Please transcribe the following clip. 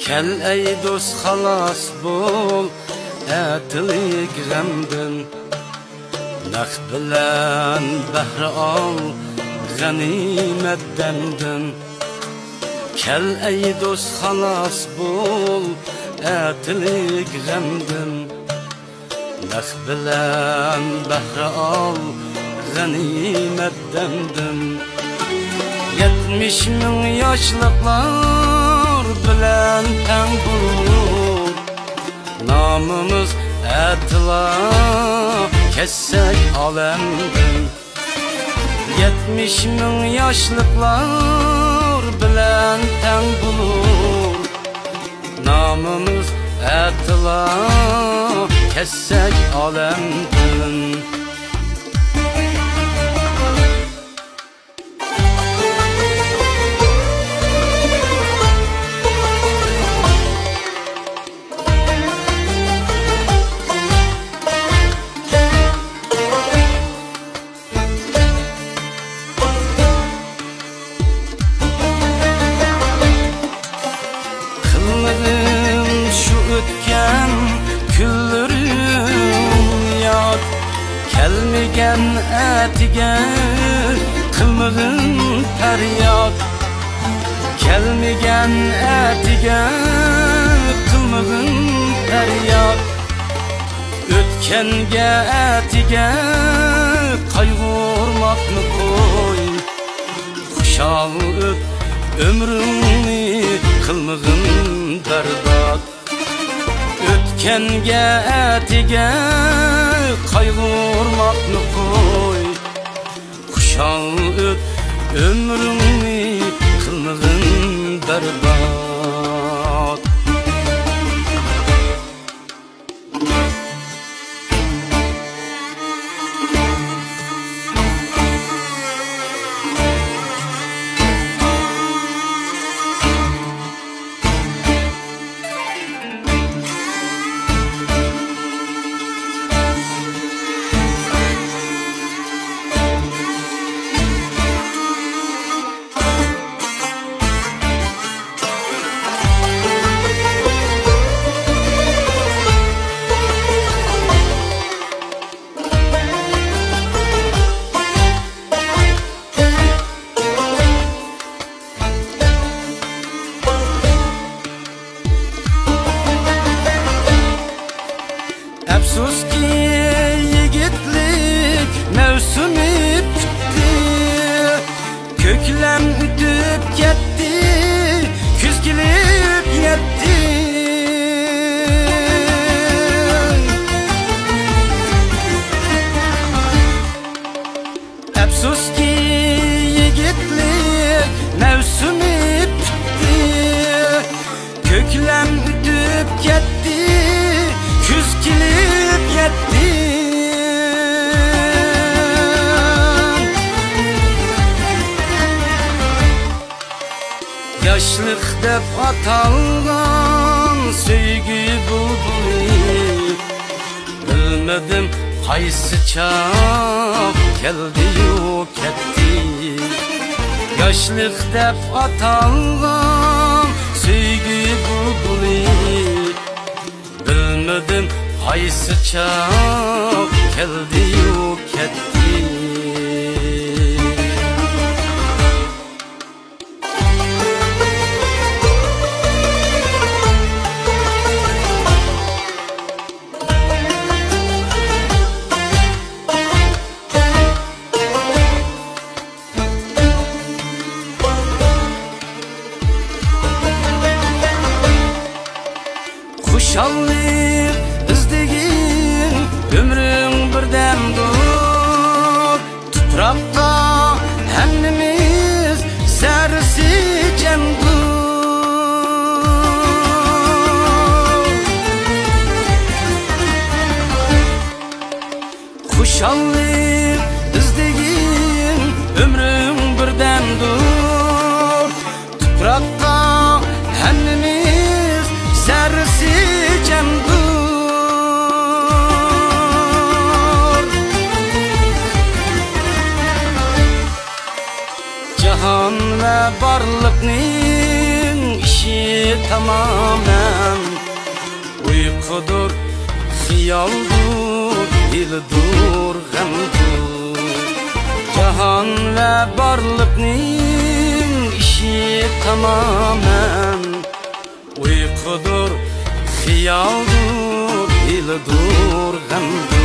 Kel ey dost xalas bol etilik g'amdin Naq bilan bahra ol g'animatdandin Kel ey dost xalas bol etilik g'amdin Naq bilan bahra ol g'animatdandin 70 ming yoshliqlar bilan tang bo'lur Namımız etla kesek alemdin 70 ming yoshliqlar bilan tang bo'lur Namımız etla kesek alemdin Kelmegen etiga qilmag'in faryod Kelmegen etiga qilmag'in faryod O'tkenga etiga qayg'urmoqni qo'y Xushal o't ömrüni qilmag'in barbod O'tkenga etiga qayg'urmoqni qo'y Xushal o't ömrüni qilmag'in barbod Afsuski yigitlik mevsimi bitti Köklem ütüp ketdi Küz kelib yetti Afsuski yigitlik mevsimi bitti Köklem ütüp ketdi Küz kelib yetti Yaşlık dep atalgan sevgi bulbuli Bilmedim qaysi çağ keldi yu ketdi Yaşlık dep atalgan sevgi bulbuli Bilmedim qaysi çağ keldi yu ketdi Xuşallik izdigin ömrün birdemdir Tuproqqa hammamiz sarisi jamdir Xuşallik izdigin ömrün birdemdir Tuproqqa hammamiz sarisi Cihan ve barlıkning işi tamamen. Uykudur, hiyaldur, dildur, gamdur. Cahan ve barlıkning işi tamamen. Uykudur, hiyaldur, dildur, gamdur.